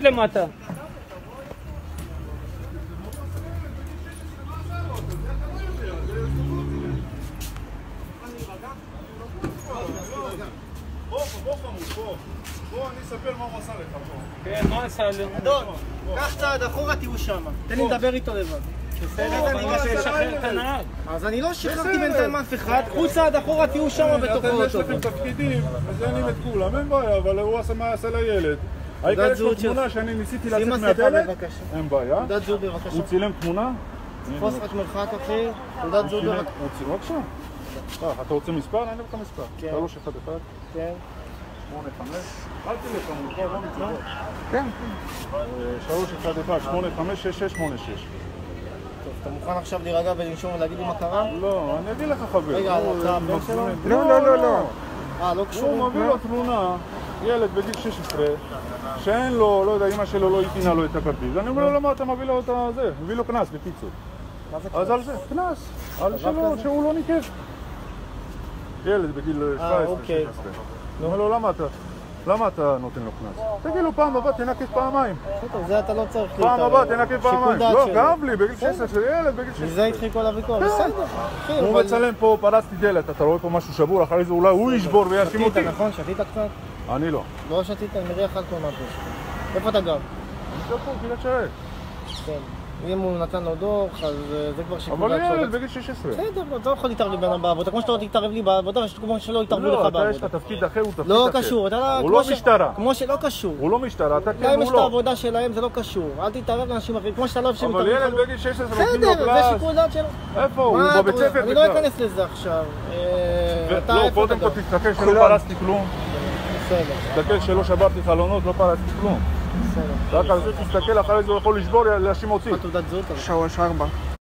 למטה. בוא, אני אספר מה הוא עשה לך פה. כן, מה עשה לי? אדון, קח צעד אחורה, תהיו שם. תן לי לדבר איתו לבד. בסדר, אני רוצה לשחרר את הנהג. אז אני לא שחררתי בינתיים אף אחד. קחו צעד אחורה, תהיו שם בתוך האוטו. יש לכם תפקידים, מזיינים את כולם, אין בעיה, אבל הוא עשה מה עשה לילד. העיקר יש לו תמונה שאני ניסיתי לצאת מהדלת, אין בעיה. תעודת זהות בבקשה. הוא צילם תמונה? תפוס רק מרחק אחי, תעודת זהות בבקשה. בבקשה. אתה רוצה מספר? אני אביא לך מספר. 311. כן. 85. אל תלך כמוך, לא מצטער. כן. 311, 85, 6686. טוב, אתה מוכן עכשיו להירגע ולנשום ולהגיד לי מה קרה? לא, אני אגיד לך חבר. רגע, אתה הבן שלו? לא. לא קשור. הוא מביא לו תמונה, ילד בגיל 16, שאין לו, לא יודע, אמא שלו לא הטעינה לו את הכרטיס. אני אומר לו, למה אתה מביא לו את זה? מביא לו קנס בקיצור. מה זה אז על זה, קנס. על שלו, שהוא לא ניקף. ילד בגיל 17, 16. אני אומר לו, למה אתה נותן לו קנס? תגיד לו, פעם הבאה תנקף פעמיים. זה אתה לא צריך להתערב. פעם הבאה תנקף פעמיים. לא, כאב לי, בגיל 16, ילד בגיל 16. מזה התחיל כל הוויכוח, בסדר. הוא מצלם פה, פרצתי דלת, אתה רואה פה משהו שבור, אחרי זה אולי הוא ישבור ויאשים אותי. שתית, נכון? שתית קצת? אני לא. לא שתית, אני מריח אלכוהול מהפה. איפה אתה גר? אני גר פה, קריית שרת. כן. אם הוא נתן לו דוח, אז זה כבר שיקול דעת. אבל ילד בגיל 16. בסדר, אתה לא יכול להתערב לי בעבודה, כמו שאתה לא תתערב לי בעבודה, כמו שלא יתערבו לך בעבודה. לא, אתה יש לך תפקיד אחר, הוא תפקיד אחר. לא קשור, הוא לא משטרה. כמו שלא קשור. הוא לא משטרה, אתה כן גם אם יש והוא את לא. העבודה שלהם, זה לא קשור. אל תתערב לאנשים אחרים, כמו שאתה לא אוהב אבל ילד בגיל 16 נותנים לו בסדר, זה קלאס. שיקול דעת שלו. איפה הוא? הוא בבית ספר. אני לא אכנס לזה עכשיו. לא, קודם כל תסתכל שלא פרסתי כלום. בסדר. תסתכל שלא שברתי חלונות, לא פרסתי כלום. בסדר. רק על זה תסתכל, אחרי זה הוא יכול לשבור, להאשים אותי. מה תעודת זהות? 3-4.